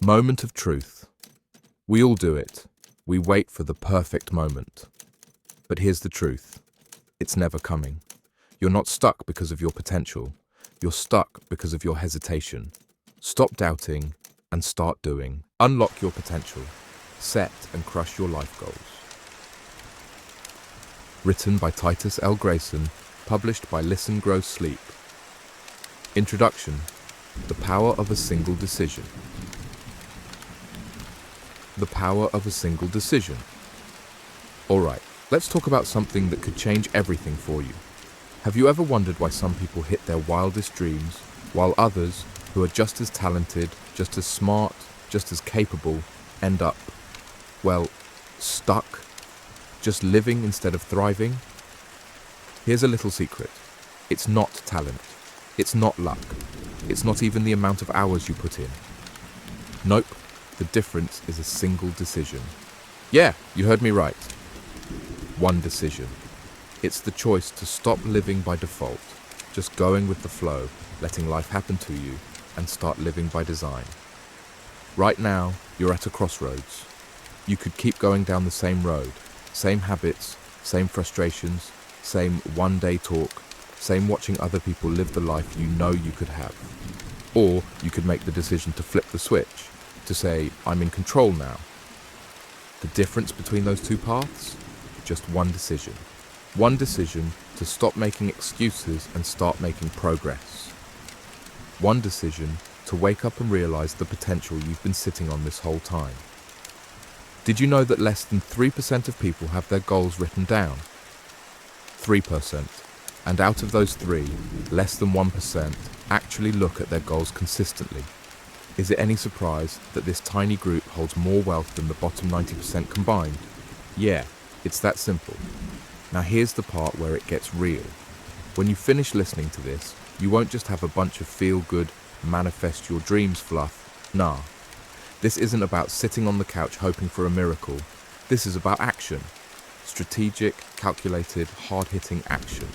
Moment of truth. We all do it. We wait for the perfect moment. But here's the truth. It's never coming. You're not stuck because of your potential. You're stuck because of your hesitation. Stop doubting and start doing. Unlock your potential. Set and crush your life goals. Written by Titus L. Grayson, published by Listen, Grow, Sleep. Introduction. The power of a single decision. The power of a single decision. Alright, let's talk about something that could change everything for you. Have you ever wondered why some people hit their wildest dreams, while others, who are just as talented, just as smart, just as capable, end up, well, stuck? Just living instead of thriving? Here's a little secret. It's not talent. It's not luck. It's not even the amount of hours you put in. Nope. The difference is a single decision. Yeah, you heard me right. One decision. It's the choice to stop living by default, just going with the flow, letting life happen to you, and start living by design. Right now, you're at a crossroads. You could keep going down the same road, same habits, same frustrations, same one-day talk, same watching other people live the life you know you could have. Or you could make the decision to flip the switch, to say, I'm in control now. The difference between those two paths? Just one decision. One decision to stop making excuses and start making progress. One decision to wake up and realize the potential you've been sitting on this whole time. Did you know that less than 3% of people have their goals written down? 3%. And out of those 3, less than 1% actually look at their goals consistently. Is it any surprise that this tiny group holds more wealth than the bottom 90% combined? Yeah, it's that simple. Now here's the part where it gets real. When you finish listening to this, you won't just have a bunch of feel-good, manifest your dreams fluff. Nah. This isn't about sitting on the couch hoping for a miracle. This is about action. Strategic, calculated, hard-hitting action.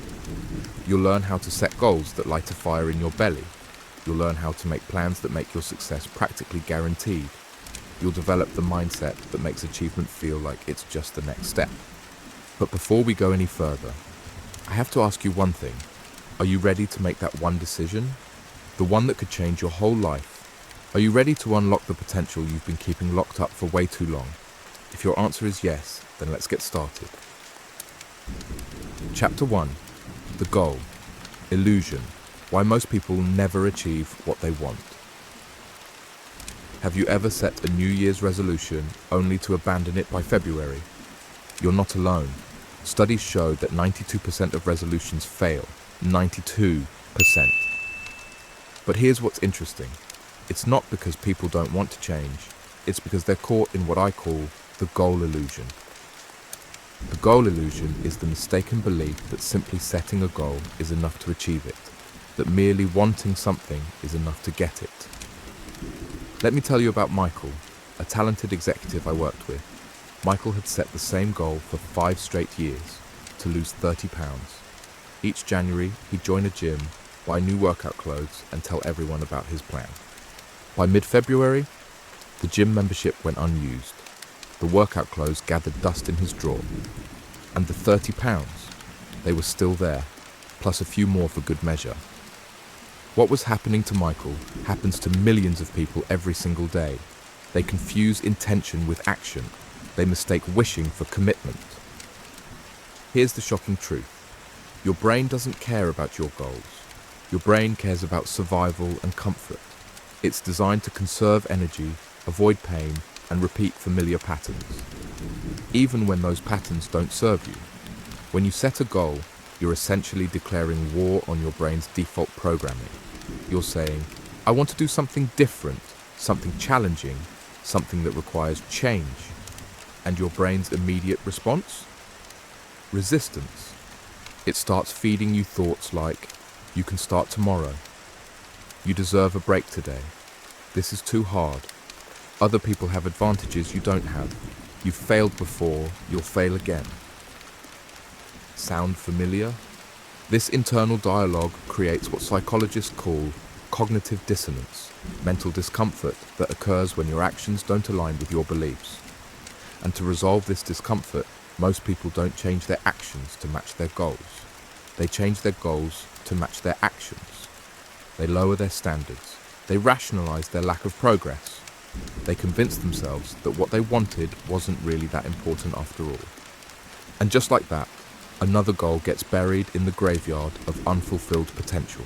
You'll learn how to set goals that light a fire in your belly. You'll learn how to make plans that make your success practically guaranteed. You'll develop the mindset that makes achievement feel like it's just the next step. But before we go any further, I have to ask you one thing. Are you ready to make that one decision? The one that could change your whole life? Are you ready to unlock the potential you've been keeping locked up for way too long? If your answer is yes, then let's get started. Chapter 1. The Goal. Illusion. Why most people never achieve what they want. Have you ever set a New Year's resolution only to abandon it by February? You're not alone. Studies show that 92% of resolutions fail. 92%. But here's what's interesting. It's not because people don't want to change. It's because they're caught in what I call the goal illusion. The goal illusion is the mistaken belief that simply setting a goal is enough to achieve it. That merely wanting something is enough to get it. Let me tell you about Michael, a talented executive I worked with. Michael had set the same goal for 5 straight years, to lose 30 pounds. Each January, he'd join a gym, buy new workout clothes, and tell everyone about his plan. By mid-February, the gym membership went unused. The workout clothes gathered dust in his drawer. And the 30 pounds, they were still there, plus a few more for good measure. What was happening to Michael happens to millions of people every single day. They confuse intention with action. They mistake wishing for commitment. Here's the shocking truth. Your brain doesn't care about your goals. Your brain cares about survival and comfort. It's designed to conserve energy, avoid pain, and repeat familiar patterns. Even when those patterns don't serve you. When you set a goal, you're essentially declaring war on your brain's default programming. You're saying, I want to do something different, something challenging, something that requires change. And your brain's immediate response? Resistance. It starts feeding you thoughts like, you can start tomorrow. You deserve a break today. This is too hard. Other people have advantages you don't have. You've failed before, you'll fail again. Sound familiar? This internal dialogue creates what psychologists call cognitive dissonance, mental discomfort that occurs when your actions don't align with your beliefs. And to resolve this discomfort, most people don't change their actions to match their goals. They change their goals to match their actions. They lower their standards. They rationalize their lack of progress. They convince themselves that what they wanted wasn't really that important after all. And just like that, another goal gets buried in the graveyard of unfulfilled potential.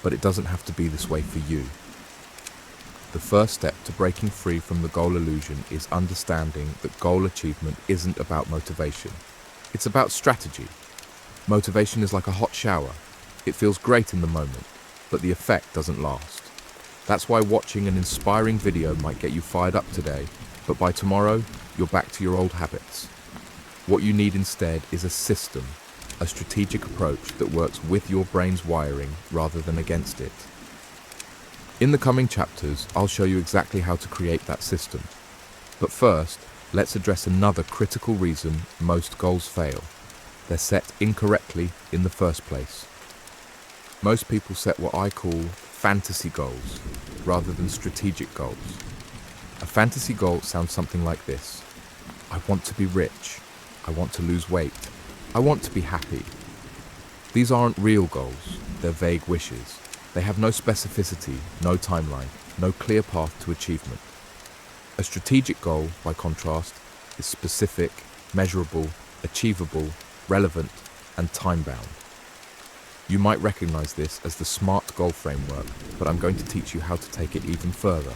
But it doesn't have to be this way for you. The first step to breaking free from the goal illusion is understanding that goal achievement isn't about motivation. It's about strategy. Motivation is like a hot shower. It feels great in the moment, but the effect doesn't last. That's why watching an inspiring video might get you fired up today, but by tomorrow, you're back to your old habits. What you need instead is a system, a strategic approach that works with your brain's wiring rather than against it. In the coming chapters, I'll show you exactly how to create that system. But first, let's address another critical reason most goals fail. They're set incorrectly in the first place. Most people set what I call fantasy goals rather than strategic goals. A fantasy goal sounds something like this. I want to be rich. I want to lose weight. I want to be happy. These aren't real goals. They're vague wishes. They have no specificity, no timeline, no clear path to achievement. A strategic goal, by contrast, is specific, measurable, achievable, relevant, and time-bound. You might recognize this as the SMART goal framework, but I'm going to teach you how to take it even further.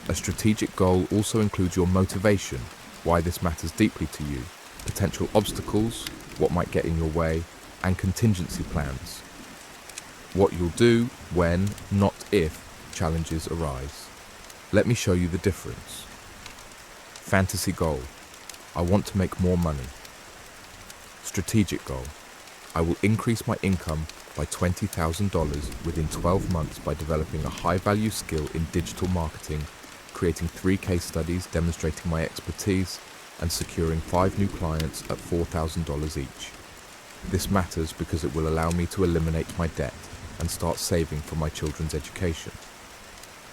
A strategic goal also includes your motivation, why this matters deeply to you, potential obstacles, what might get in your way, and contingency plans. What you'll do when, not if, challenges arise. Let me show you the difference. Fantasy goal. I want to make more money. Strategic goal. I will increase my income by $20,000 within 12 months by developing a high-value skill in digital marketing, creating 3 case studies demonstrating my expertise, and securing 5 new clients at $4,000 each. This matters because it will allow me to eliminate my debt and start saving for my children's education.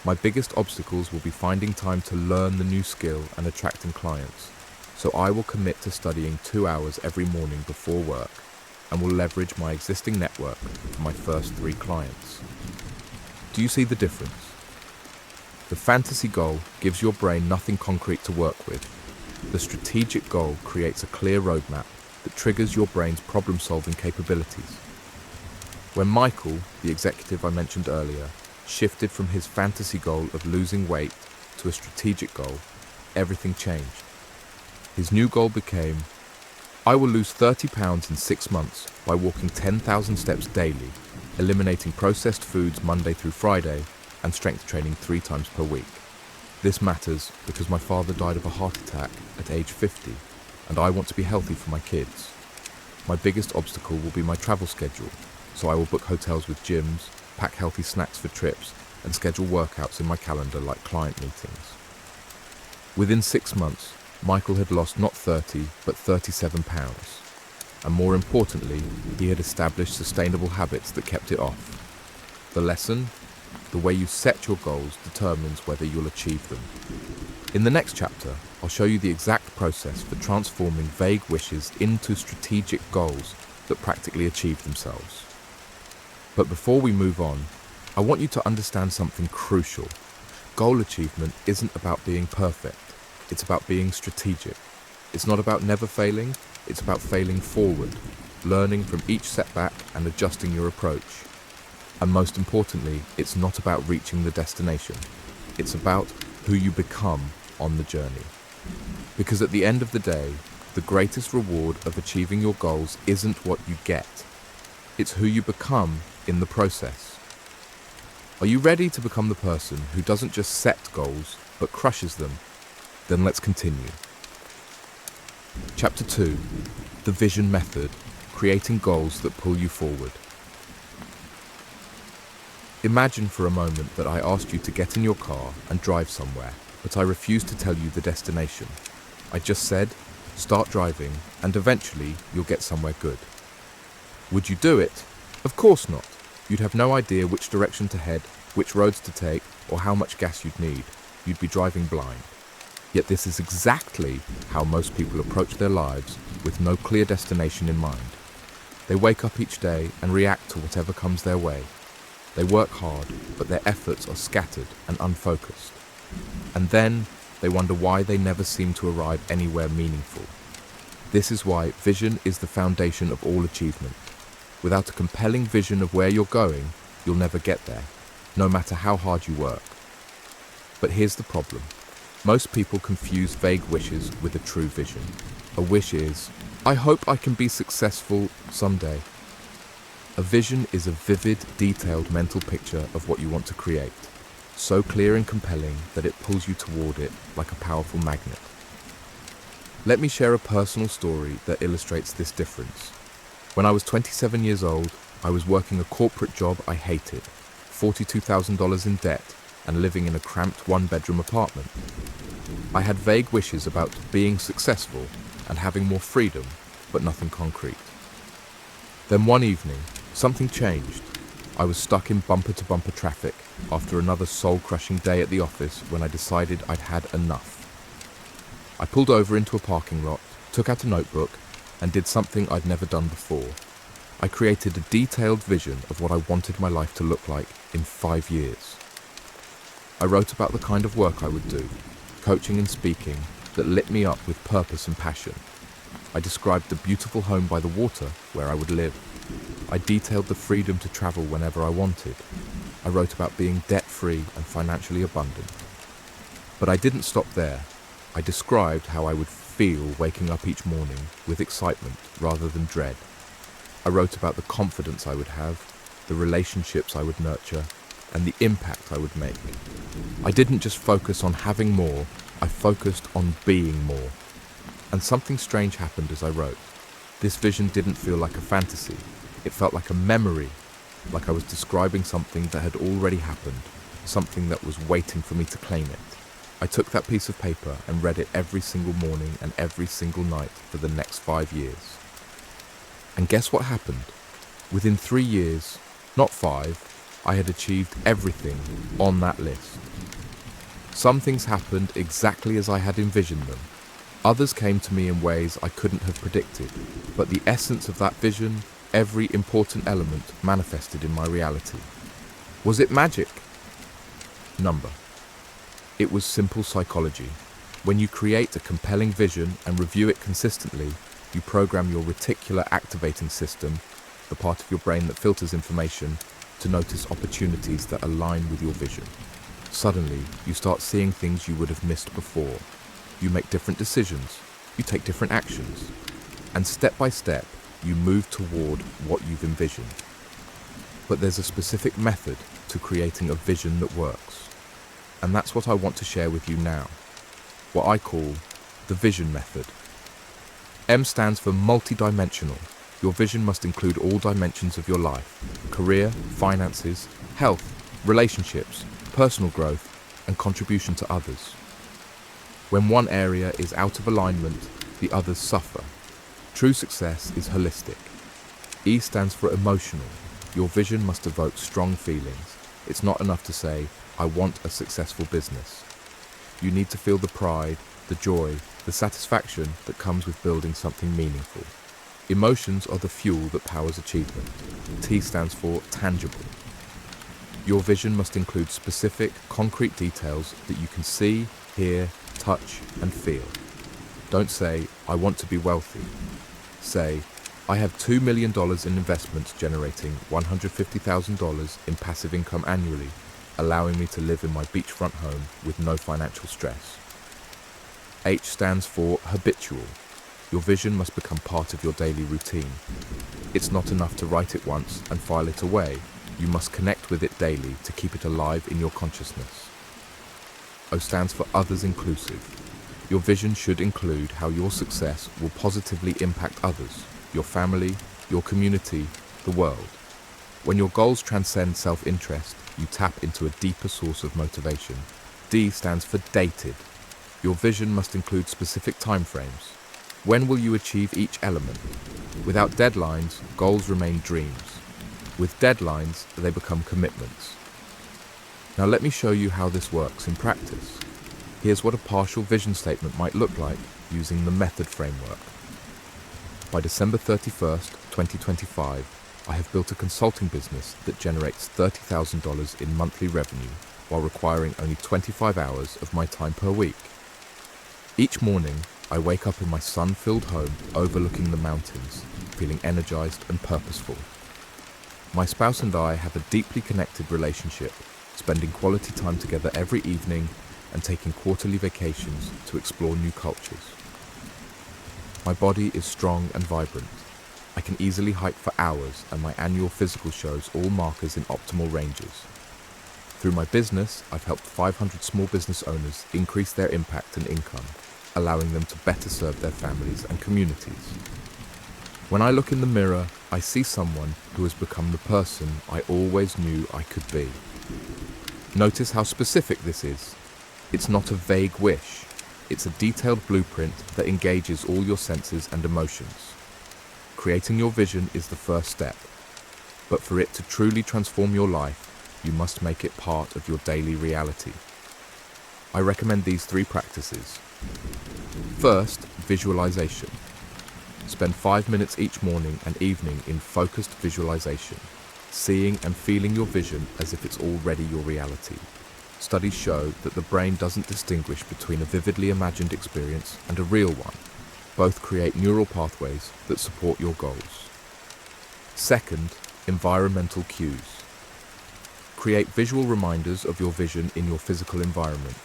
My biggest obstacles will be finding time to learn the new skill and attracting clients, so I will commit to studying 2 hours every morning before work and will leverage my existing network for my first 3 clients. Do you see the difference? The fantasy goal gives your brain nothing concrete to work with. The strategic goal creates a clear roadmap that triggers your brain's problem-solving capabilities. When Michael, the executive I mentioned earlier, shifted from his fantasy goal of losing weight to a strategic goal, everything changed. His new goal became, I will lose 30 pounds in 6 months by walking 10,000 steps daily, eliminating processed foods Monday through Friday, and strength training 3 times per week. This matters because my father died of a heart attack at age 50, and I want to be healthy for my kids. My biggest obstacle will be my travel schedule, so I will book hotels with gyms, pack healthy snacks for trips, and schedule workouts in my calendar like client meetings. Within 6 months, Michael had lost not 30, but 37 pounds. And more importantly, he had established sustainable habits that kept it off. The lesson? The way you set your goals determines whether you'll achieve them. In the next chapter, I'll show you the exact process for transforming vague wishes into strategic goals that practically achieve themselves. But before we move on, I want you to understand something crucial. Goal achievement isn't about being perfect. It's about being strategic. It's not about never failing. It's about failing forward, learning from each setback and adjusting your approach. And most importantly, it's not about reaching the destination. It's about who you become on the journey. Because at the end of the day, the greatest reward of achieving your goals isn't what you get. It's who you become in the process. Are you ready to become the person who doesn't just set goals, but crushes them? Then let's continue. Chapter 2, The Vision Method, Creating Goals that Pull You Forward. Imagine for a moment that I asked you to get in your car and drive somewhere, but I refused to tell you the destination. I just said, start driving, and eventually you'll get somewhere good. Would you do it? Of course not. You'd have no idea which direction to head, which roads to take, or how much gas you'd need. You'd be driving blind. Yet this is exactly how most people approach their lives, with no clear destination in mind. They wake up each day and react to whatever comes their way. They work hard, but their efforts are scattered and unfocused. And then they wonder why they never seem to arrive anywhere meaningful. This is why vision is the foundation of all achievement. Without a compelling vision of where you're going, you'll never get there, no matter how hard you work. But here's the problem. Most people confuse vague wishes with a true vision. A wish is, I hope I can be successful someday. A vision is a vivid, detailed mental picture of what you want to create, so clear and compelling that it pulls you toward it like a powerful magnet. Let me share a personal story that illustrates this difference. When I was 27 years old, I was working a corporate job I hated, $42,000 in debt, and living in a cramped one-bedroom apartment. I had vague wishes about being successful and having more freedom, but nothing concrete. Then one evening, something changed. I was stuck in bumper-to-bumper traffic after another soul-crushing day at the office when I decided I'd had enough. I pulled over into a parking lot, took out a notebook, and did something I'd never done before. I created a detailed vision of what I wanted my life to look like in 5 years. I wrote about the kind of work I would do, coaching and speaking, that lit me up with purpose and passion. I described the beautiful home by the water where I would live. I detailed the freedom to travel whenever I wanted. I wrote about being debt-free and financially abundant. But I didn't stop there. I described how I would feel waking up each morning with excitement rather than dread. I wrote about the confidence I would have, the relationships I would nurture, and the impact I would make. I didn't just focus on having more, I focused on being more. And something strange happened as I wrote. This vision didn't feel like a fantasy. It felt like a memory, like I was describing something that had already happened, something that was waiting for me to claim it. I took that piece of paper and read it every single morning and every single night for the next 5 years. And guess what happened? Within 3 years, not 5, I had achieved everything on that list. Some things happened exactly as I had envisioned them. Others came to me in ways I couldn't have predicted, but the essence of that vision, every important element manifested in my reality. Was it magic? Number. It was simple psychology. When you create a compelling vision and review it consistently, you program your reticular activating system, the part of your brain that filters information, to notice opportunities that align with your vision. Suddenly, you start seeing things you would have missed before. You make different decisions, you take different actions, and step by step, you move toward what you've envisioned. But there's a specific method to creating a vision that works. And that's what I want to share with you now, what I call the vision method. M stands for multidimensional. Your vision must include all dimensions of your life: career, finances, health, relationships, personal growth, and contribution to others. When one area is out of alignment, the others suffer. True success is holistic. E stands for emotional. Your vision must evoke strong feelings. It's not enough to say, I want a successful business. You need to feel the pride, the joy, the satisfaction that comes with building something meaningful. Emotions are the fuel that powers achievement. T stands for tangible. Your vision must include specific, concrete details that you can see, hear, touch, and feel. Don't say, I want to be wealthy. Say, I have $2 million in investments generating $150,000 in passive income annually, allowing me to live in my beachfront home with no financial stress. H stands for habitual. Your vision must become part of your daily routine. It's not enough to write it once and file it away. You must connect with it daily to keep it alive in your consciousness. O stands for others inclusive. Your vision should include how your success will positively impact others, your family, your community, the world. When your goals transcend self-interest, you tap into a deeper source of motivation. D stands for dated. Your vision must include specific timeframes. When will you achieve each element? Without deadlines, goals remain dreams. With deadlines, they become commitments. Now let me show you how this works in practice. Here's what a partial vision statement might look like using the method framework. By December 31st, 2025, I have built a consulting business that generates $30,000 in monthly revenue while requiring only 25 hours of my time per week. Each morning, I wake up in my sun-filled home overlooking the mountains, feeling energized and purposeful. My spouse and I have a deeply connected relationship, spending quality time together every evening and taking quarterly vacations to explore new cultures. My body is strong and vibrant. I can easily hike for hours, and my annual physical shows all markers in optimal ranges. Through my business, I've helped 500 small business owners increase their impact and income, allowing them to better serve their families and communities. When I look in the mirror, I see someone who has become the person I always knew I could be. Notice how specific this is. It's not a vague wish. It's a detailed blueprint that engages all your senses and emotions. Creating your vision is the first step, but for it to truly transform your life, you must make it part of your daily reality. I recommend these 3 practices. First, visualization. Spend 5 minutes each morning and evening in focused visualization, seeing and feeling your vision as if it's already your reality. Studies show that the brain doesn't distinguish between a vividly imagined experience and a real one. Both create neural pathways that support your goals. Second, environmental cues. Create visual reminders of your vision in your physical environment.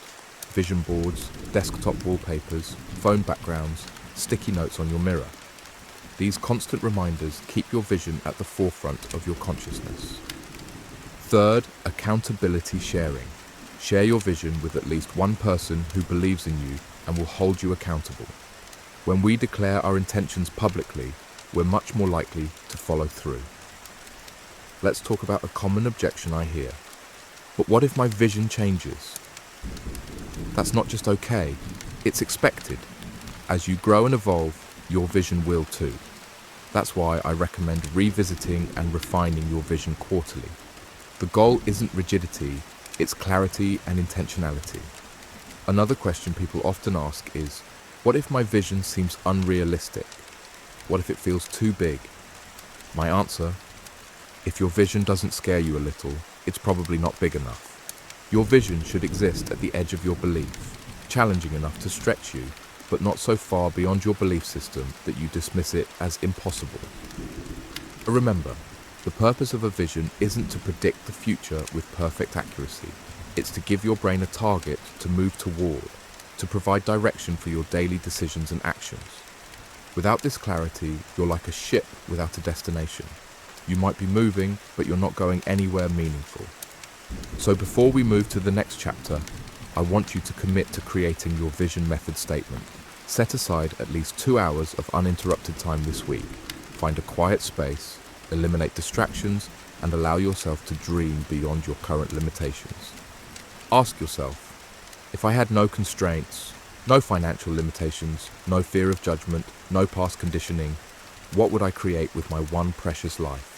Vision boards, desktop wallpapers, phone backgrounds, sticky notes on your mirror. These constant reminders keep your vision at the forefront of your consciousness. Third, accountability sharing. Share your vision with at least one person who believes in you and will hold you accountable. When we declare our intentions publicly, we're much more likely to follow through. Let's talk about a common objection I hear. But what if my vision changes? That's not just okay, it's expected. As you grow and evolve, your vision will too. That's why I recommend revisiting and refining your vision quarterly. The goal isn't rigidity, it's clarity and intentionality. Another question people often ask is, what if my vision seems unrealistic? What if it feels too big? My answer, if your vision doesn't scare you a little, it's probably not big enough. Your vision should exist at the edge of your belief, challenging enough to stretch you, but not so far beyond your belief system that you dismiss it as impossible. Remember, the purpose of a vision isn't to predict the future with perfect accuracy. It's to give your brain a target to move toward, to provide direction for your daily decisions and actions. Without this clarity, you're like a ship without a destination. You might be moving, but you're not going anywhere meaningful. So before we move to the next chapter, I want you to commit to creating your vision method statement. Set aside at least 2 hours of uninterrupted time this week. Find a quiet space, eliminate distractions, and allow yourself to dream beyond your current limitations. Ask yourself, if I had no constraints, no financial limitations, no fear of judgment, no past conditioning, what would I create with my one precious life?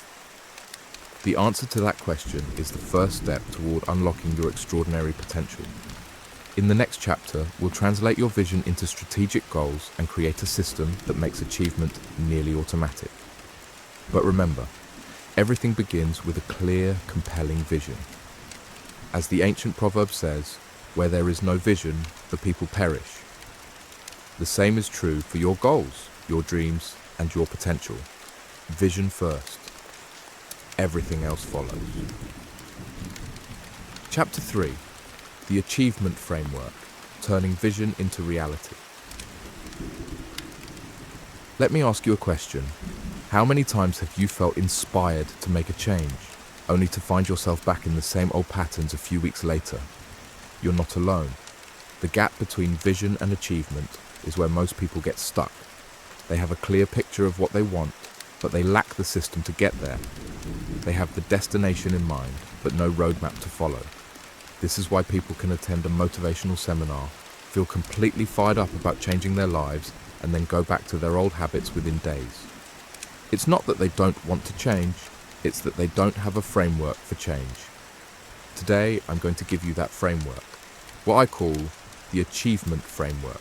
The answer to that question is the first step toward unlocking your extraordinary potential. In the next chapter, we'll translate your vision into strategic goals and create a system that makes achievement nearly automatic. But remember, everything begins with a clear, compelling vision. As the ancient proverb says, where there is no vision, the people perish. The same is true for your goals, your dreams, and your potential. Vision first. Everything else follows. Chapter 3. The Achievement Framework, Turning Vision into Reality. Let me ask you a question. How many times have you felt inspired to make a change, only to find yourself back in the same old patterns a few weeks later? You're not alone. The gap between vision and achievement is where most people get stuck. They have a clear picture of what they want, but they lack the system to get there. They have the destination in mind, but no roadmap to follow. This is why people can attend a motivational seminar, feel completely fired up about changing their lives, and then go back to their old habits within days. It's not that they don't want to change, it's that they don't have a framework for change. Today, I'm going to give you that framework, what I call the achievement framework.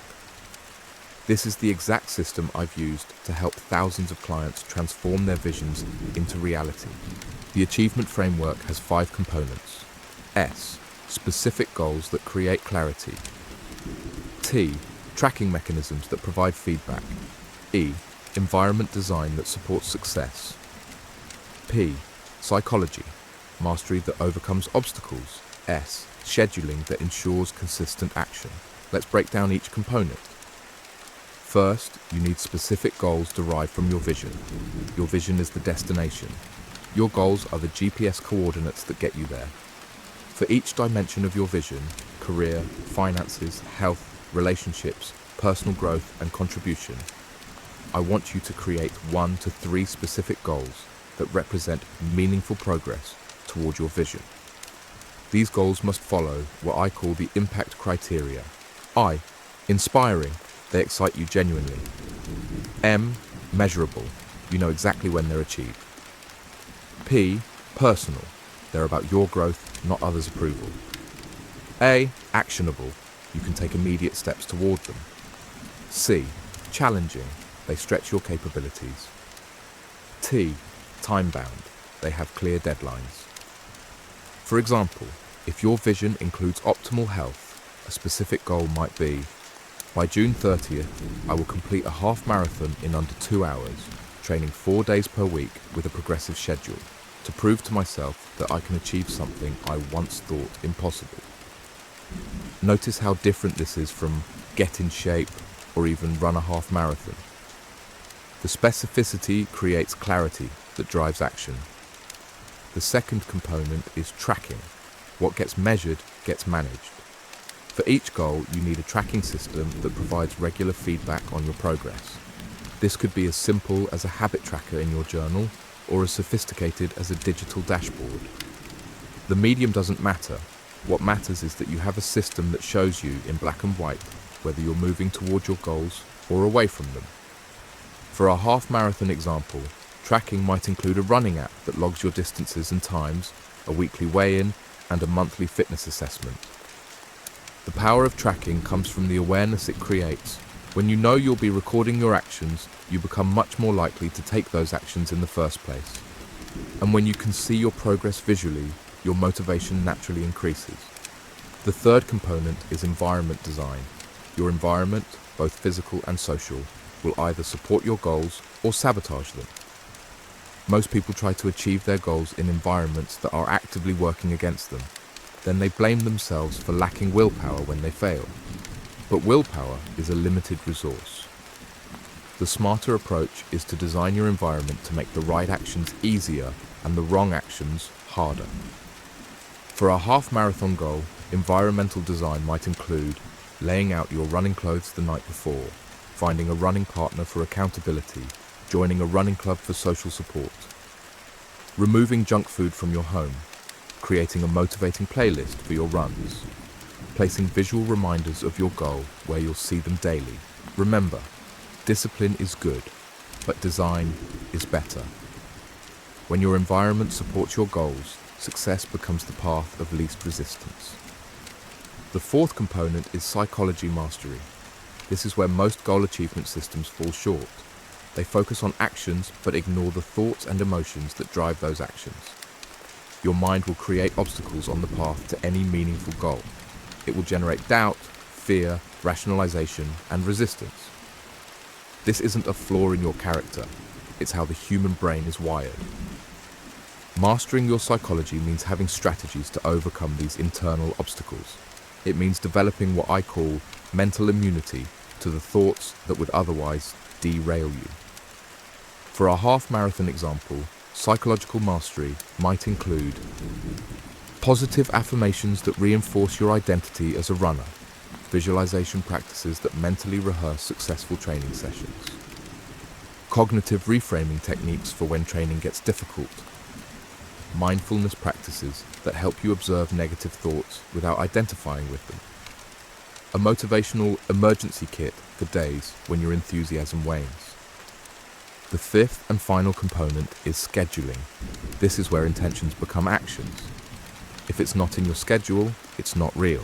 This is the exact system I've used to help thousands of clients transform their visions into reality. The achievement framework has 5 components. S, specific goals that create clarity. T, tracking mechanisms that provide feedback. E, environment design that supports success. P, psychology, mastery that overcomes obstacles. S, scheduling that ensures consistent action. Let's break down each component. First, you need specific goals derived from your vision. Your vision is the destination. Your goals are the GPS coordinates that get you there. For each dimension of your vision, career, finances, health, relationships, personal growth, and contribution, I want you to create 1 to 3 specific goals that represent meaningful progress toward your vision. These goals must follow what I call the impact criteria. I, inspiring, they excite you genuinely. M, measurable, you know exactly when they're achieved. P, personal, they're about your growth, not others' approval. A, actionable, you can take immediate steps toward them. C, challenging, they stretch your capabilities. T, time-bound, they have clear deadlines. For example, if your vision includes optimal health, a specific goal might be, by June 30th, I will complete a half marathon in under 2 hours, training 4 days per week with a progressive schedule, to prove to myself that I can achieve something I once thought impossible. Notice how different this is from get in shape or even run a half marathon. The specificity creates clarity that drives action. The second component is tracking. What gets measured gets managed. For each goal, you need a tracking system that provides regular feedback on your progress. This could be as simple as a habit tracker in your journal or as sophisticated as a digital dashboard. The medium doesn't matter. What matters is that you have a system that shows you in black and white whether you're moving toward your goals or away from them. For our half marathon example, tracking might include a running app that logs your distances and times, a weekly weigh-in, and a monthly fitness assessment. The power of tracking comes from the awareness it creates. When you know you'll be recording your actions, you become much more likely to take those actions in the first place. And when you can see your progress visually, your motivation naturally increases. The third component is environment design. Your environment, both physical and social, will either support your goals or sabotage them. Most people try to achieve their goals in environments that are actively working against them. Then they blame themselves for lacking willpower when they fail. But willpower is a limited resource. The smarter approach is to design your environment to make the right actions easier and the wrong actions harder. For our half marathon goal, environmental design might include laying out your running clothes the night before, finding a running partner for accountability, joining a running club for social support, removing junk food from your home, creating a motivating playlist for your runs, placing visual reminders of your goal where you'll see them daily. Remember, discipline is good, but design is better. When your environment supports your goals, success becomes the path of least resistance. The fourth component is psychology mastery. This is where most goal achievement systems fall short. They focus on actions but ignore the thoughts and emotions that drive those actions. Your mind will create obstacles on the path to any meaningful goal. It will generate doubt, fear, rationalization, and resistance. This isn't a flaw in your character. It's how the human brain is wired. Mastering your psychology means having strategies to overcome these internal obstacles. It means developing what I call mental immunity to the thoughts that would otherwise derail you. For our half marathon example, psychological mastery might include positive affirmations that reinforce your identity as a runner, visualization practices that mentally rehearse successful training sessions, cognitive reframing techniques for when training gets difficult, mindfulness practices that help you observe negative thoughts without identifying with them, a motivational emergency kit for days when your enthusiasm wanes. The fifth and final component is scheduling. This is where intentions become actions. If it's not in your schedule, it's not real.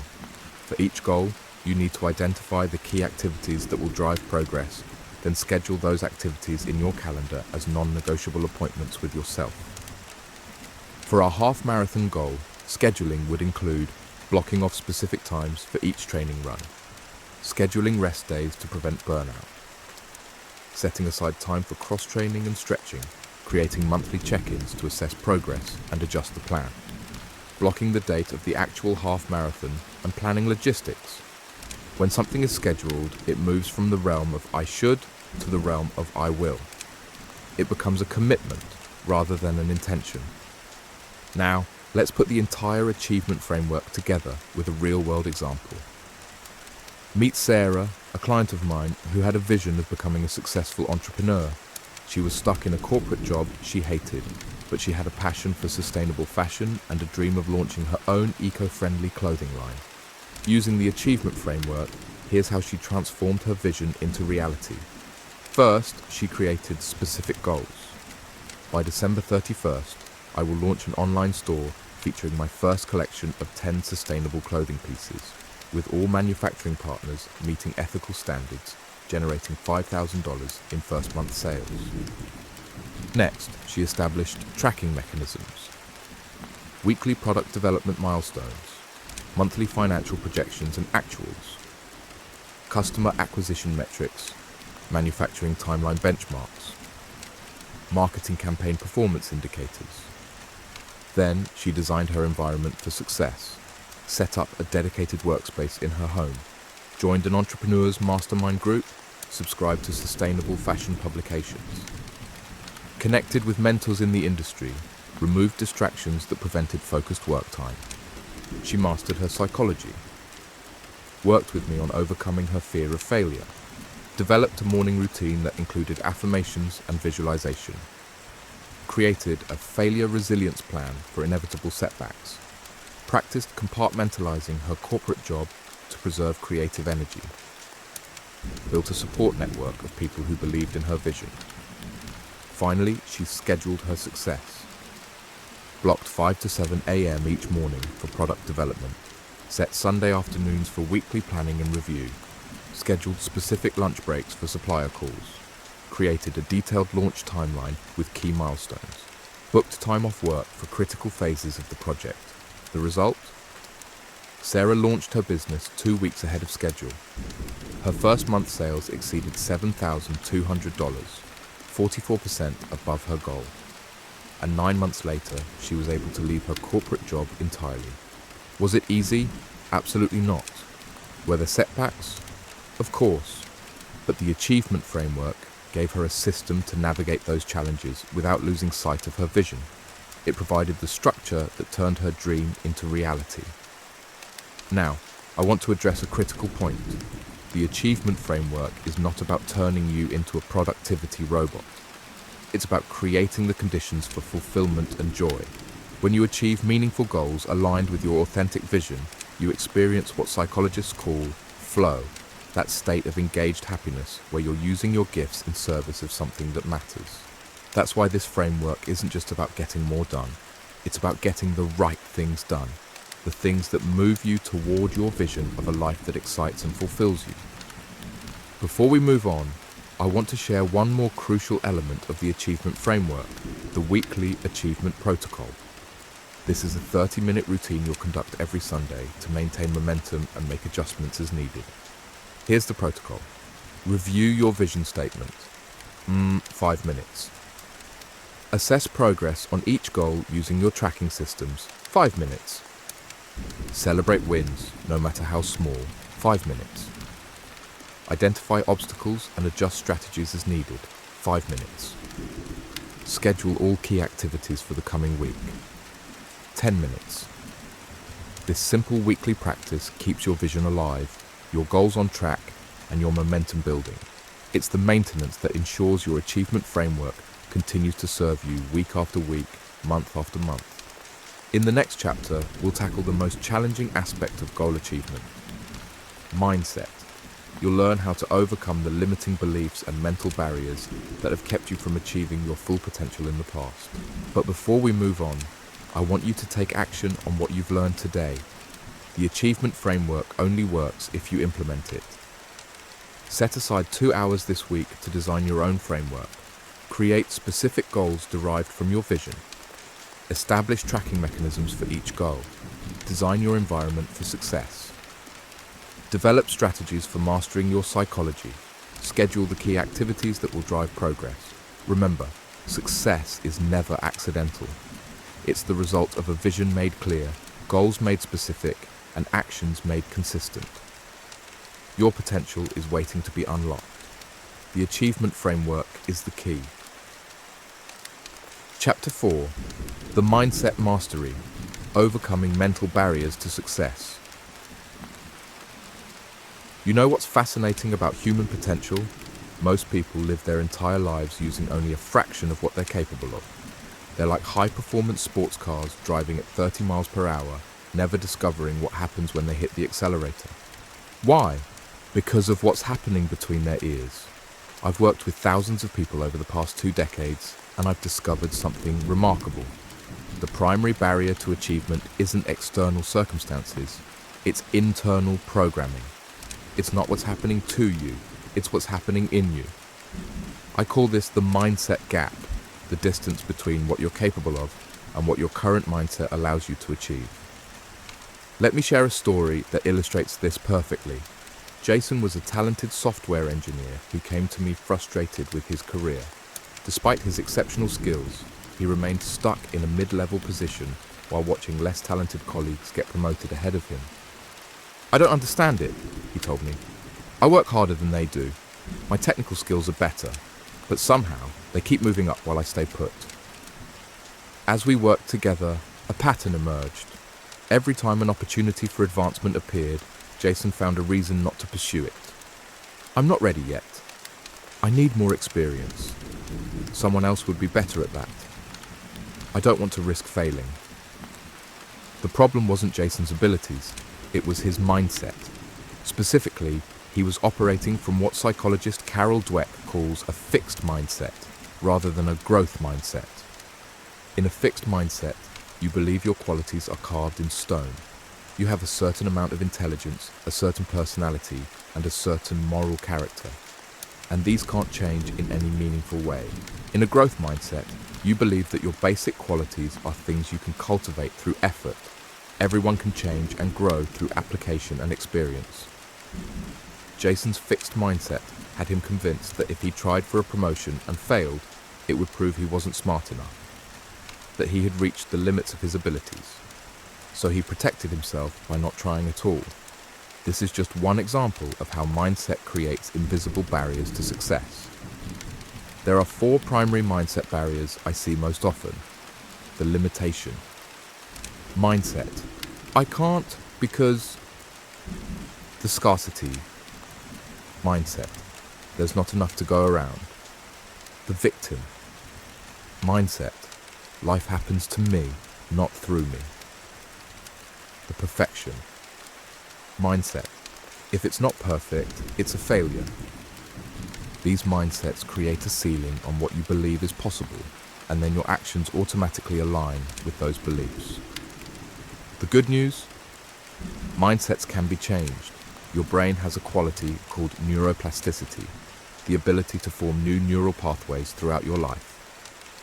For each goal, you need to identify the key activities that will drive progress, then schedule those activities in your calendar as non-negotiable appointments with yourself. For our half marathon goal, scheduling would include blocking off specific times for each training run, scheduling rest days to prevent burnout, setting aside time for cross-training and stretching, creating monthly check-ins to assess progress and adjust the plan, blocking the date of the actual half marathon and planning logistics. When something is scheduled, it moves from the realm of I should to the realm of I will. It becomes a commitment rather than an intention. Now, let's put the entire achievement framework together with a real-world example. Meet Sarah, a client of mine who had a vision of becoming a successful entrepreneur. She was stuck in a corporate job she hated, but she had a passion for sustainable fashion and a dream of launching her own eco-friendly clothing line. Using the achievement framework, here's how she transformed her vision into reality. First, she created specific goals. By December 31st, I will launch an online store featuring my first collection of 10 sustainable clothing pieces, with all manufacturing partners meeting ethical standards, generating $5,000 in first month sales. Next, she established tracking mechanisms, weekly product development milestones, monthly financial projections and actuals, customer acquisition metrics, manufacturing timeline benchmarks, marketing campaign performance indicators. Then she designed her environment for success, set up a dedicated workspace in her home, joined an entrepreneur's mastermind group, subscribed to sustainable fashion publications, connected with mentors in the industry, removed distractions that prevented focused work time. She mastered her psychology, worked with me on overcoming her fear of failure, developed a morning routine that included affirmations and visualization, created a failure resilience plan for inevitable setbacks, practiced compartmentalizing her corporate job to preserve creative energy, built a support network of people who believed in her vision. Finally, she scheduled her success, blocked 5 to 7 a.m. each morning for product development, set Sunday afternoons for weekly planning and review, scheduled specific lunch breaks for supplier calls, created a detailed launch timeline with key milestones, booked time off work for critical phases of the project. The result? Sarah launched her business 2 weeks ahead of schedule. Her first month sales exceeded $7,200, 44% above her goal. And 9 months later, she was able to leave her corporate job entirely. Was it easy? Absolutely not. Were there setbacks? Of course. But the achievement framework gave her a system to navigate those challenges without losing sight of her vision. It provided the structure that turned her dream into reality. Now, I want to address a critical point. The achievement framework is not about turning you into a productivity robot. It's about creating the conditions for fulfillment and joy. When you achieve meaningful goals aligned with your authentic vision, you experience what psychologists call flow, that state of engaged happiness where you're using your gifts in service of something that matters. That's why this framework isn't just about getting more done. It's about getting the right things done, the things that move you toward your vision of a life that excites and fulfills you. Before we move on, I want to share one more crucial element of the achievement framework, the weekly achievement protocol. This is a 30-minute routine you'll conduct every Sunday to maintain momentum and make adjustments as needed. Here's the protocol. Review your vision statement. 5 minutes. Assess progress on each goal using your tracking systems. 5 minutes. Celebrate wins, no matter how small. 5 minutes. Identify obstacles and adjust strategies as needed. 5 minutes. Schedule all key activities for the coming week. 10 minutes. This simple weekly practice keeps your vision alive, your goals on track, and your momentum building. It's the maintenance that ensures your achievement framework continues to serve you week after week, month after month. In the next chapter, we'll tackle the most challenging aspect of goal achievement: mindset. You'll learn how to overcome the limiting beliefs and mental barriers that have kept you from achieving your full potential in the past. But before we move on, I want you to take action on what you've learned today. The achievement framework only works if you implement it. Set aside 2 hours this week to design your own framework. Create specific goals derived from your vision. Establish tracking mechanisms for each goal. Design your environment for success. Develop strategies for mastering your psychology. Schedule the key activities that will drive progress. Remember, success is never accidental. It's the result of a vision made clear, goals made specific, and actions made consistent. Your potential is waiting to be unlocked. The achievement framework is the key. Chapter 4. The Mindset Mastery. Overcoming mental barriers to success. You know what's fascinating about human potential? Most people live their entire lives using only a fraction of what they're capable of. They're like high-performance sports cars driving at 30 miles per hour, never discovering what happens when they hit the accelerator. Why? Because of what's happening between their ears. I've worked with thousands of people over the past 2 decades, and I've discovered something remarkable. The primary barrier to achievement isn't external circumstances, it's internal programming. It's not what's happening to you, it's what's happening in you. I call this the mindset gap, the distance between what you're capable of and what your current mindset allows you to achieve. Let me share a story that illustrates this perfectly. Jason was a talented software engineer who came to me frustrated with his career. Despite his exceptional skills, he remained stuck in a mid-level position while watching less talented colleagues get promoted ahead of him. I don't understand it, he told me. I work harder than they do. My technical skills are better, but somehow they keep moving up while I stay put. As we worked together, a pattern emerged. Every time an opportunity for advancement appeared, Jason found a reason not to pursue it. I'm not ready yet. I need more experience. Someone else would be better at that. I don't want to risk failing. The problem wasn't Jason's abilities, it was his mindset. Specifically, he was operating from what psychologist Carol Dweck calls a fixed mindset, rather than a growth mindset. In a fixed mindset, you believe your qualities are carved in stone. You have a certain amount of intelligence, a certain personality, and a certain moral character. And these can't change in any meaningful way. In a growth mindset, you believe that your basic qualities are things you can cultivate through effort. Everyone can change and grow through application and experience. Jason's fixed mindset had him convinced that if he tried for a promotion and failed, it would prove he wasn't smart enough, that he had reached the limits of his abilities. So he protected himself by not trying at all. This is just one example of how mindset creates invisible barriers to success. There are 4 primary mindset barriers I see most often. The limitation. Mindset. I can't because. The scarcity. Mindset. There's not enough to go around. The victim. Mindset. Life happens to me, not through me. The perfection. Mindset. If it's not perfect, it's a failure. These mindsets create a ceiling on what you believe is possible, and then your actions automatically align with those beliefs. The good news? Mindsets can be changed. Your brain has a quality called neuroplasticity, the ability to form new neural pathways throughout your life.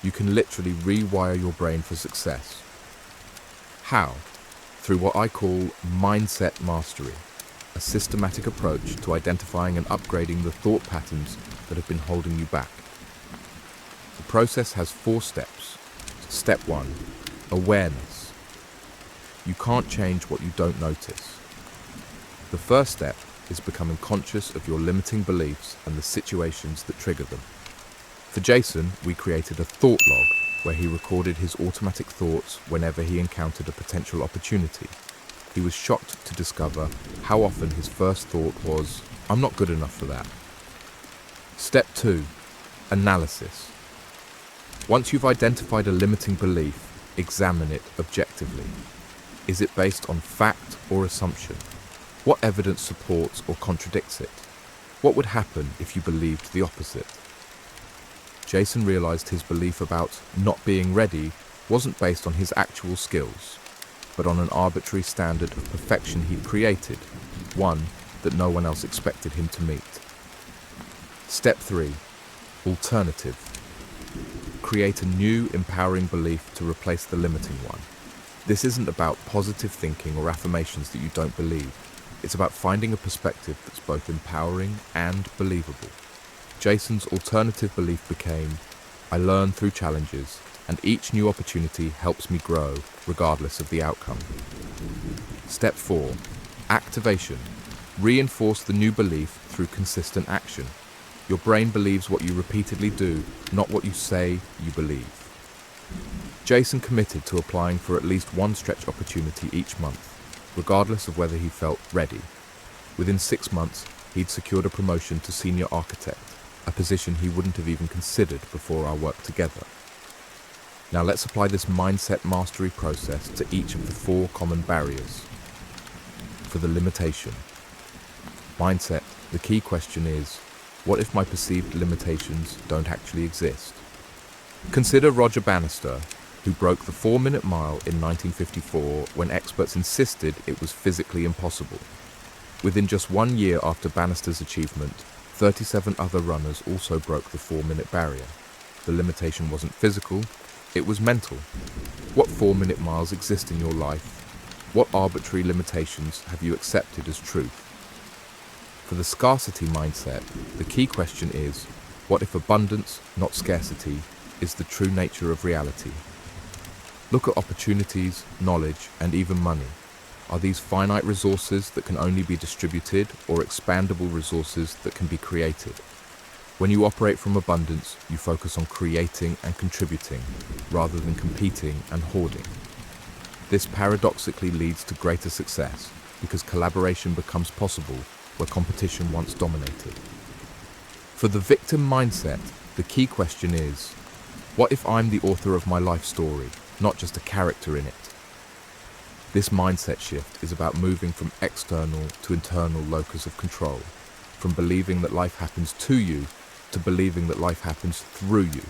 You can literally rewire your brain for success. How? Through what I call mindset mastery, a systematic approach to identifying and upgrading the thought patterns that have been holding you back. The process has 4 steps. Step 1, awareness. You can't change what you don't notice. The first step is becoming conscious of your limiting beliefs and the situations that trigger them. For Jason, we created a thought log where he recorded his automatic thoughts whenever he encountered a potential opportunity. He was shocked to discover how often his first thought was, "I'm not good enough for that." Step 2, analysis. Once you've identified a limiting belief, examine it objectively. Is it based on fact or assumption? What evidence supports or contradicts it? What would happen if you believed the opposite? Jason realized his belief about not being ready wasn't based on his actual skills, but on an arbitrary standard of perfection he'd created, one that no one else expected him to meet. Step 3. Alternative. Create a new, empowering belief to replace the limiting one. This isn't about positive thinking or affirmations that you don't believe. It's about finding a perspective that's both empowering and believable. Jason's alternative belief became, I learn through challenges, and each new opportunity helps me grow, regardless of the outcome. Step 4. Activation. Reinforce the new belief through consistent action. Your brain believes what you repeatedly do, not what you say you believe. Jason committed to applying for at least one stretch opportunity each month, regardless of whether he felt ready. Within 6 months, he'd secured a promotion to senior architect, a position he wouldn't have even considered before our work together. Now let's apply this mindset mastery process to each of the 4 common barriers. For the limitation. Mindset, the key question is, what if my perceived limitations don't actually exist? Consider Roger Bannister, who broke the 4-minute mile in 1954 when experts insisted it was physically impossible. Within just 1 year after Bannister's achievement, 37 other runners also broke the 4-minute barrier. The limitation wasn't physical, it was mental. What 4-minute miles exist in your life? What arbitrary limitations have you accepted as truth? For the scarcity mindset, the key question is, what if abundance, not scarcity, is the true nature of reality? Look at opportunities, knowledge, and even money. Are these finite resources that can only be distributed or expandable resources that can be created? When you operate from abundance, you focus on creating and contributing, rather than competing and hoarding. This paradoxically leads to greater success, because collaboration becomes possible where competition once dominated. For the victim mindset, the key question is, what if I'm the author of my life story, not just a character in it? This mindset shift is about moving from external to internal locus of control, from believing that life happens to you to believing that life happens through you.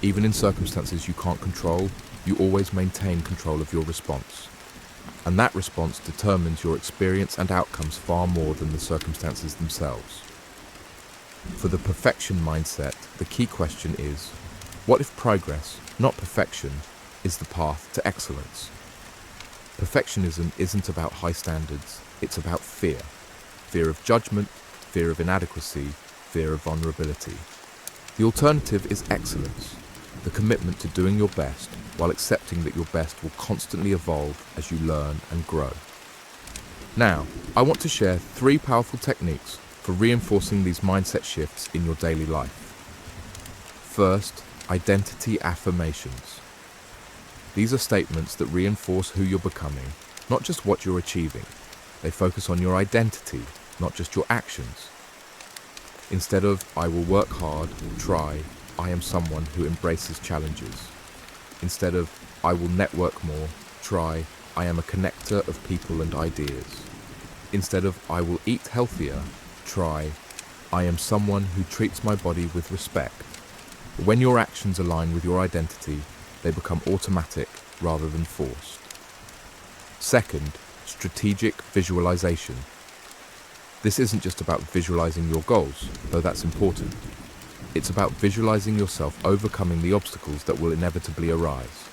Even in circumstances you can't control, you always maintain control of your response. And that response determines your experience and outcomes far more than the circumstances themselves. For the perfection mindset, the key question is, what if progress, not perfection, is the path to excellence? Perfectionism isn't about high standards, it's about fear. Fear of judgment, fear of inadequacy, fear of vulnerability. The alternative is excellence, the commitment to doing your best while accepting that your best will constantly evolve as you learn and grow. Now, I want to share 3 powerful techniques for reinforcing these mindset shifts in your daily life. First, identity affirmations. These are statements that reinforce who you're becoming, not just what you're achieving. They focus on your identity, not just your actions. Instead of, I will work hard, try, I am someone who embraces challenges. Instead of, I will network more, try, I am a connector of people and ideas. Instead of, I will eat healthier, try, I am someone who treats my body with respect. When your actions align with your identity, they become automatic rather than forced. Second, strategic visualization. This isn't just about visualizing your goals, though that's important. It's about visualizing yourself overcoming the obstacles that will inevitably arise.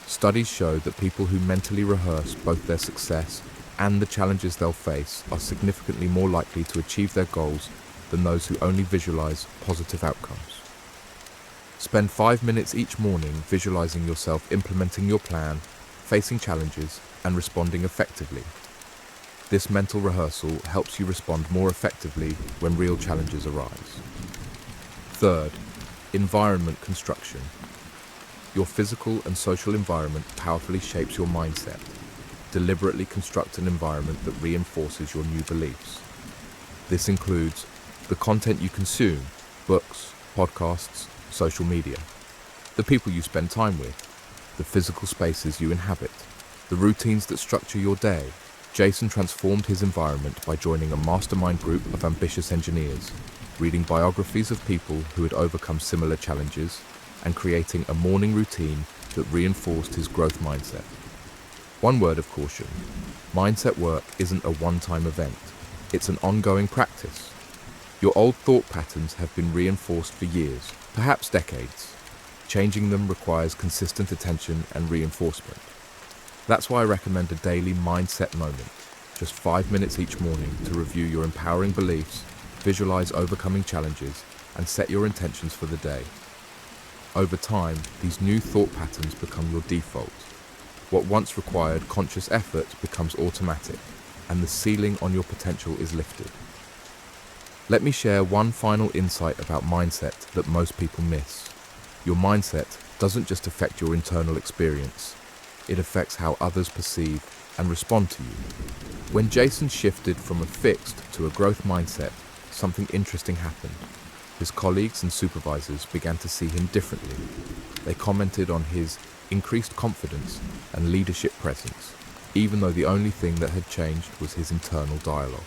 Studies show that people who mentally rehearse both their success and the challenges they'll face are significantly more likely to achieve their goals than those who only visualize positive outcomes. Spend 5 minutes each morning visualizing yourself implementing your plan, facing challenges, and responding effectively. This mental rehearsal helps you respond more effectively when real challenges arise. Third, environment construction. Your physical and social environment powerfully shapes your mindset. Deliberately construct an environment that reinforces your new beliefs. This includes the content you consume, books, podcasts, social media, the people you spend time with, the physical spaces you inhabit, the routines that structure your day. Jason transformed his environment by joining a mastermind group of ambitious engineers, reading biographies of people who had overcome similar challenges, and creating a morning routine that reinforced his growth mindset. One word of caution: mindset work isn't a one-time event. It's an ongoing practice. Your old thought patterns have been reinforced for years, perhaps decades. Changing them requires consistent attention and reinforcement. That's why I recommend a daily mindset moment, just 5 minutes each morning to review your empowering beliefs, visualize overcoming challenges, and set your intentions for the day. Over time, these new thought patterns become your default. What once required conscious effort becomes automatic, and the ceiling on your potential is lifted. Let me share one final insight about mindset that most people miss. Your mindset doesn't just affect your internal experience, it affects how others perceive and respond to you. When Jason shifted from a fixed to a growth mindset, something interesting happened. His colleagues and supervisors began to see him differently. They commented on his increased confidence and leadership presence, even though the only thing that had changed was his internal dialogue.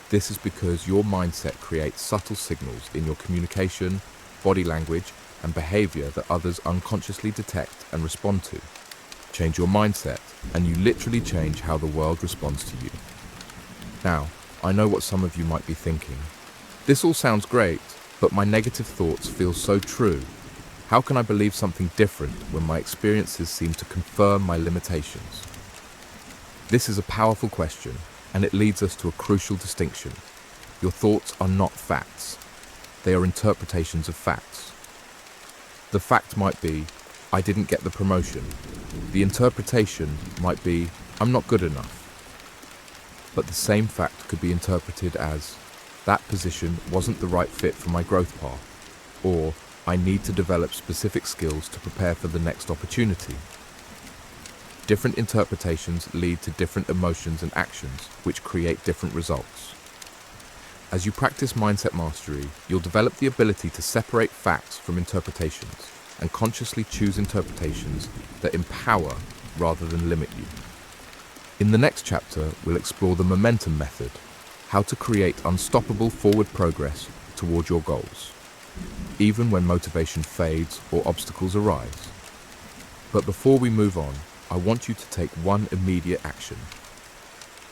This is because your mindset creates subtle signals in your communication, body language, and behavior that others unconsciously detect and respond to. Change your mindset, and you literally change how the world responds to you. Now, I know what some of you might be thinking. This all sounds great, but my negative thoughts feel so true. How can I believe something different when my experiences seem to confirm my limitations? This is a powerful question, and it leads us to a crucial distinction. Your thoughts are not facts. They are interpretations of facts. The fact might be, I didn't get the promotion. The interpretation might be, I'm not good enough. But the same fact could be interpreted as, that position wasn't the right fit for my growth path, or I need to develop specific skills to prepare for the next opportunity. Different interpretations lead to different emotions and actions, which create different results. As you practice mindset mastery, you'll develop the ability to separate facts from interpretations and consciously choose interpretations that empower rather than limit you. In the next chapter, we'll explore the momentum method, how to create unstoppable forward progress toward your goals, even when motivation fades or obstacles arise. But before we move on, I want you to take one immediate action.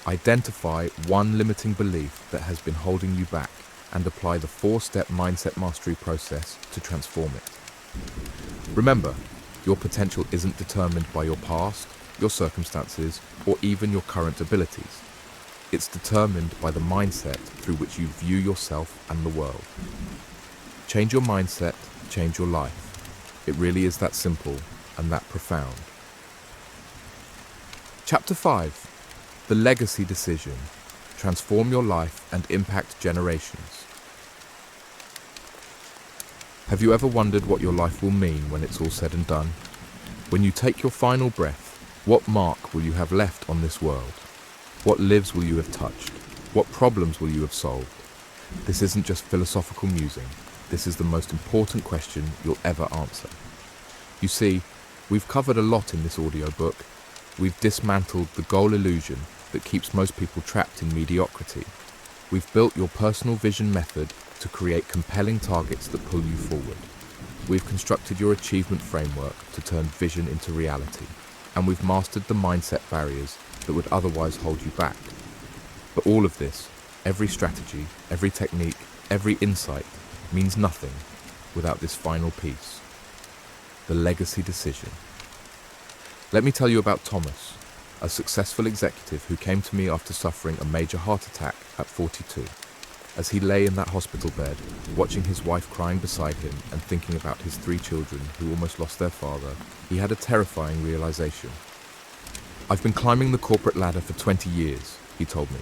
Identify one limiting belief that has been holding you back and apply the 4-step mindset mastery process to transform it. Remember, your potential isn't determined by your past, your circumstances, or even your current abilities. It's determined by the mindset through which you view yourself and the world. Change your mindset, change your life. It really is that simple and that profound. Chapter 5. The Legacy Decision. Transform your life and impact generations. Have you ever wondered what your life will mean when it's all said and done? When you take your final breath, what mark will you have left on this world? What lives will you have touched? What problems will you have solved? This isn't just philosophical musing. This is the most important question you'll ever answer. You see, we've covered a lot in this audiobook. We've dismantled the goal illusion that keeps most people trapped in mediocrity. We've built your personal vision method to create compelling targets that pull you forward. We've constructed your achievement framework to turn vision into reality. And we've mastered the mindset barriers that would otherwise hold you back. But all of this, every strategy, every technique, every insight, means nothing without this final piece: the legacy decision. Let me tell you about Thomas, a successful executive who came to me after suffering a major heart attack at 42. As he lay in that hospital bed, watching his wife crying beside him and thinking about his 3 children who almost lost their father, he had a terrifying realization. I've been climbing the corporate ladder for 20 years, he told me,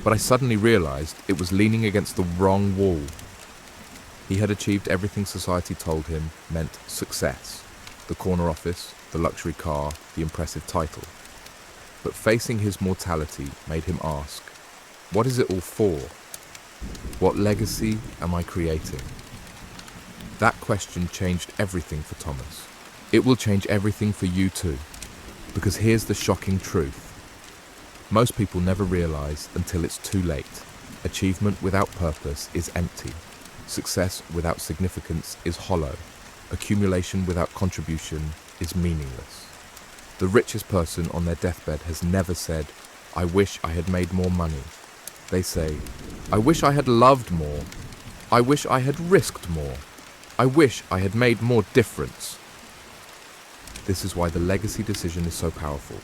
but I suddenly realized it was leaning against the wrong wall. He had achieved everything society told him meant success: the corner office, the luxury car, the impressive title. But facing his mortality made him ask, what is it all for? What legacy am I creating? That question changed everything for Thomas. It will change everything for you too. Because here's the shocking truth. Most people never realize until it's too late. Achievement without purpose is empty. Success without significance is hollow. Accumulation without contribution is meaningless. The richest person on their deathbed has never said, "I wish I had made more money." They say, "I wish I had loved more. I wish I had risked more. I wish I had made more difference." This is why the legacy decision is so powerful.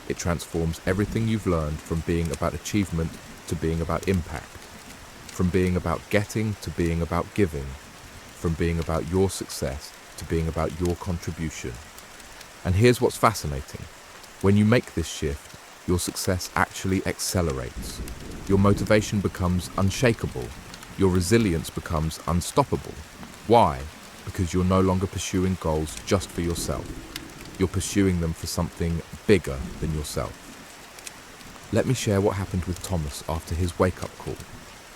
It transforms everything you've learned from being about achievement to being about impact, from being about getting to being about giving, from being about your success to being about your contribution. And here's what's fascinating. When you make this shift, your success actually accelerates. Your motivation becomes unshakable. Your resilience becomes unstoppable. Why? Because you're no longer pursuing goals just for yourself. You're pursuing them for something bigger than yourself. Let me share what happened with Thomas after his wake-up call.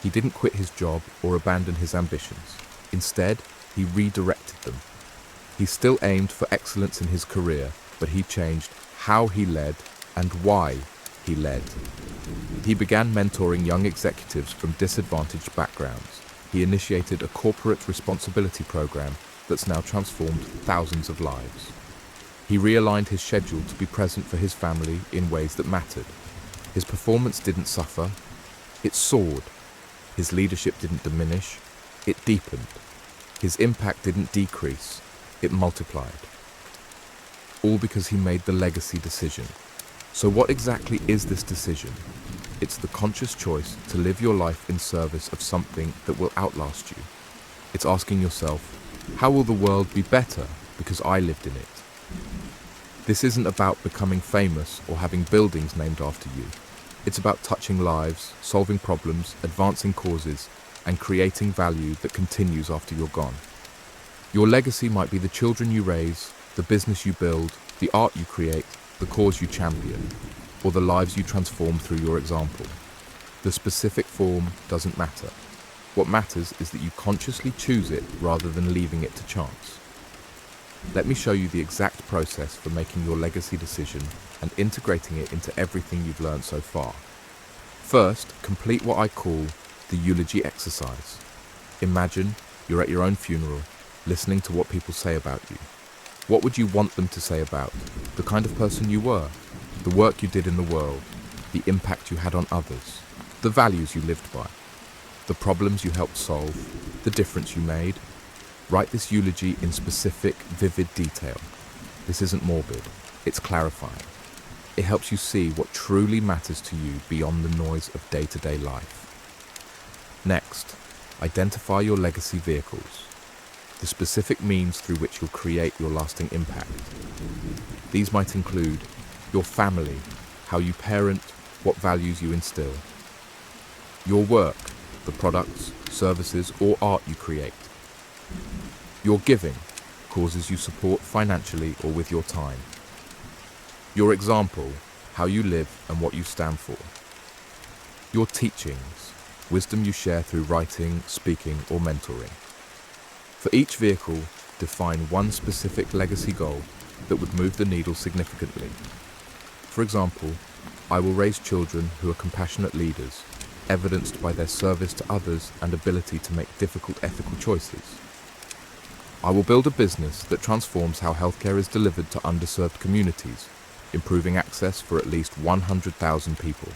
He didn't quit his job or abandon his ambitions. Instead, he redirected them. He still aimed for excellence in his career, but he changed how he led and why he led. He began mentoring young executives from disadvantaged backgrounds. He initiated a corporate responsibility program that's now transformed thousands of lives. He realigned his schedule to be present for his family in ways that mattered. His performance didn't suffer, it soared. His leadership didn't diminish, it deepened. His impact didn't decrease, it multiplied. All because he made the legacy decision. So what exactly is this decision? It's the conscious choice to live your life in service of something that will outlast you. It's asking yourself, how will the world be better because I lived in it? This isn't about becoming famous or having buildings named after you. It's about touching lives, solving problems, advancing causes, and creating value that continues after you're gone. Your legacy might be the children you raise, the business you build, the art you create, the cause you champion, or the lives you transform through your example. The specific form doesn't matter. What matters is that you consciously choose it rather than leaving it to chance. Let me show you the exact process for making your legacy decision and integrating it into everything you've learned so far. First, complete what I call the eulogy exercise. Imagine you're at your own funeral, listening to what people say about you. What would you want them to say about the kind of person you were, the work you did in the world, the impact you had on others, the values you lived by, the problems you helped solve, the difference you made? Write this eulogy in specific, vivid detail. This isn't morbid, it's clarifying. It helps you see what truly matters to you beyond the noise of day-to-day life. Next, identify your legacy vehicles, the specific means through which you'll create your lasting impact. These might include your family, how you parent, what values you instill, your work, the products, services, or art you create, your giving, causes you support financially or with your time, your example, how you live and what you stand for, your teachings, wisdom you share through writing, speaking, or mentoring. For each vehicle, define one specific legacy goal that would move the needle significantly. For example, I will raise children who are compassionate leaders, evidenced by their service to others and ability to make difficult ethical choices. I will build a business that transforms how healthcare is delivered to underserved communities, improving access for at least 100,000 people.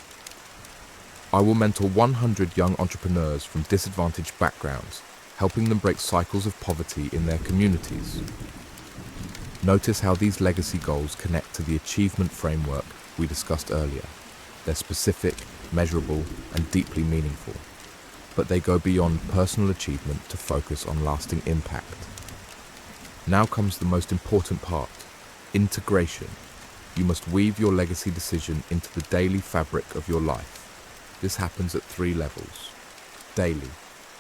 I will mentor 100 young entrepreneurs from disadvantaged backgrounds, helping them break cycles of poverty in their communities. Notice how these legacy goals connect to the achievement framework we discussed earlier. They're specific, measurable, and deeply meaningful, but they go beyond personal achievement to focus on lasting impact. Now comes the most important part, integration. You must weave your legacy decision into the daily fabric of your life. This happens at 3 levels. Daily.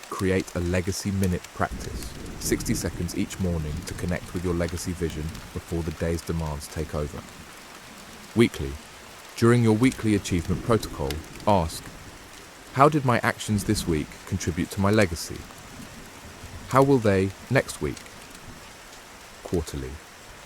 Create a legacy minute practice, 60 seconds each morning to connect with your legacy vision before the day's demands take over. Weekly. During your weekly achievement protocol, ask, how did my actions this week contribute to my legacy? How will they next week? Quarterly.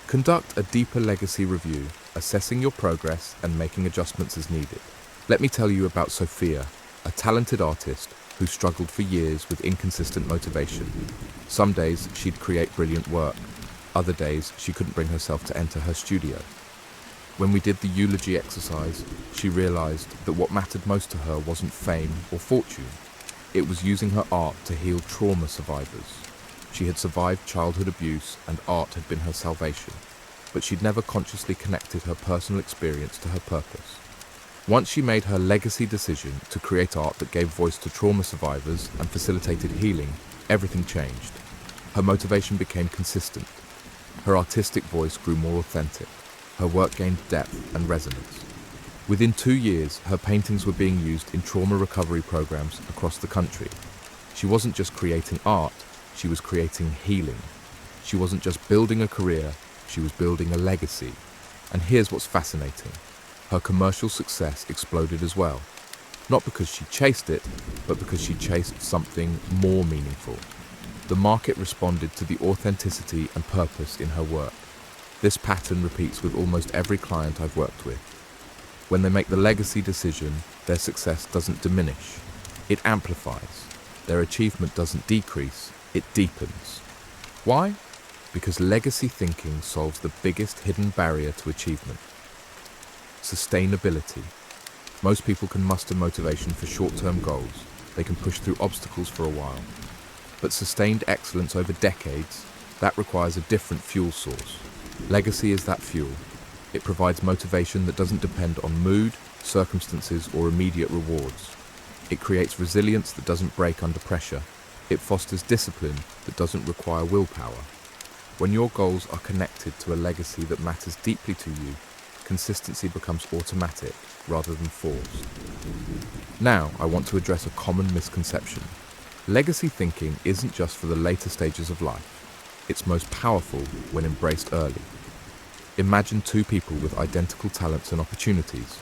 Conduct a deeper legacy review, assessing your progress and making adjustments as needed. Let me tell you about Sophia, a talented artist who struggled for years with inconsistent motivation. Some days she'd create brilliant work. Other days, she couldn't bring herself to enter her studio. When we did the eulogy exercise, she realized that what mattered most to her wasn't fame or fortune. It was using her art to heal trauma survivors. She had survived childhood abuse, and art had been her salvation, but she'd never consciously connected her personal experience to her purpose. Once she made her legacy decision to create art that gave voice to trauma survivors and facilitated healing, everything changed. Her motivation became consistent. Her artistic voice grew more authentic. Her work gained depth and resonance. Within 2 years, her paintings were being used in trauma recovery programs across the country. She wasn't just creating art, she was creating healing. She wasn't just building a career, she was building a legacy. And here's what's fascinating. Her commercial success exploded as well. Not because she chased it, but because she chased something more meaningful. The market responded to the authenticity and purpose in her work. This pattern repeats with almost every client I've worked with. When they make the legacy decision, their success doesn't diminish. It amplifies. Their achievement doesn't decrease, it deepens. Why? Because legacy thinking solves the biggest hidden barrier to achievement: sustainability. Most people can muster motivation for short-term goals. They can push through obstacles for a while. But sustained excellence over decades, that requires a different fuel source. Legacy is that fuel. It provides motivation that doesn't depend on mood, circumstances, or immediate rewards. It creates resilience that doesn't break under pressure. It fosters discipline that doesn't require willpower. When your goals are connected to a legacy that matters deeply to you, consistency becomes automatic rather than forced. Now, I want to address a common misconception. Legacy thinking isn't just for the later stages of life. It's most powerful when embraced early. Imagine 2 people with identical talents and opportunities.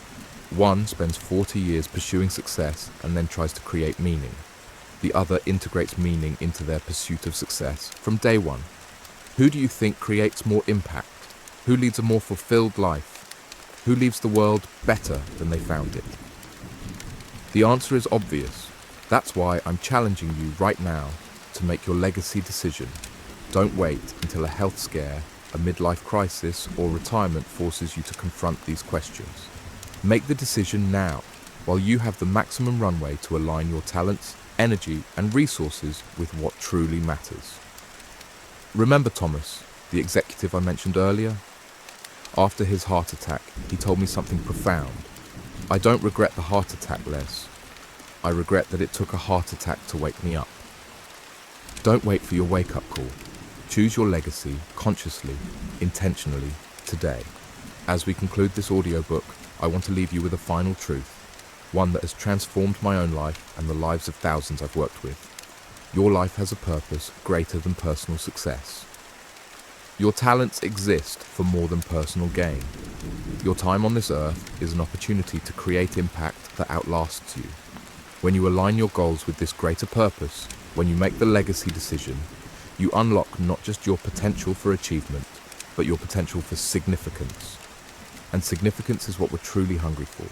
One spends 40 years pursuing success and then tries to create meaning. The other integrates meaning into their pursuit of success from day one. Who do you think creates more impact? Who leads a more fulfilled life? Who leaves the world better than they found it? The answer is obvious. That's why I'm challenging you right now to make your legacy decision. Don't wait until a health scare, a midlife crisis, or retirement forces you to confront these questions. Make the decision now, while you have the maximum runway to align your talents, energy, and resources with what truly matters. Remember Thomas, the executive I mentioned earlier? After his heart attack, he told me something profound. I don't regret the heart attack, Les. I regret that it took a heart attack to wake me up. Don't wait for your wake-up call. Choose your legacy consciously, intentionally, today. As we conclude this audiobook, I want to leave you with a final truth, one that has transformed my own life and the lives of thousands I've worked with. Your life has a purpose greater than personal success. Your talents exist for more than personal gain. Your time on this earth is an opportunity to create impact that outlasts you. When you align your goals with this greater purpose, when you make the legacy decision, you unlock not just your potential for achievement, but your potential for significance. And significance is what we're truly hungry for.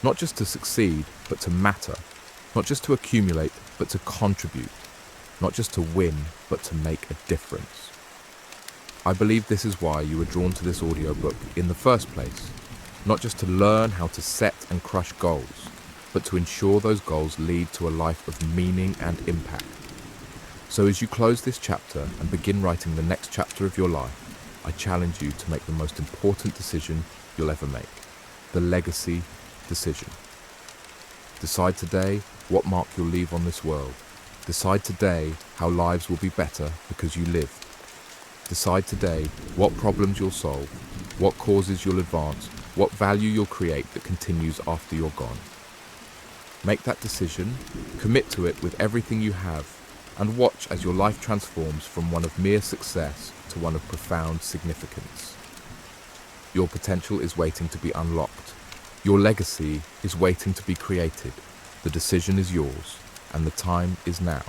Not just to succeed, but to matter. Not just to accumulate, but to contribute. Not just to win, but to make a difference. I believe this is why you were drawn to this audiobook in the first place. Not just to learn how to set and crush goals, but to ensure those goals lead to a life of meaning and impact. So as you close this chapter and begin writing the next chapter of your life, I challenge you to make the most important decision you'll ever make, the legacy decision. Decide today what mark you'll leave on this world. Decide today how lives will be better because you live. Decide today what problems you'll solve, what causes you'll advance, what value you'll create that continues after you're gone. Make that decision, commit to it with everything you have, and watch as your life transforms from one of mere success to one of profound significance. Your potential is waiting to be unlocked. Your legacy is waiting to be created. The decision is yours, and the time is now.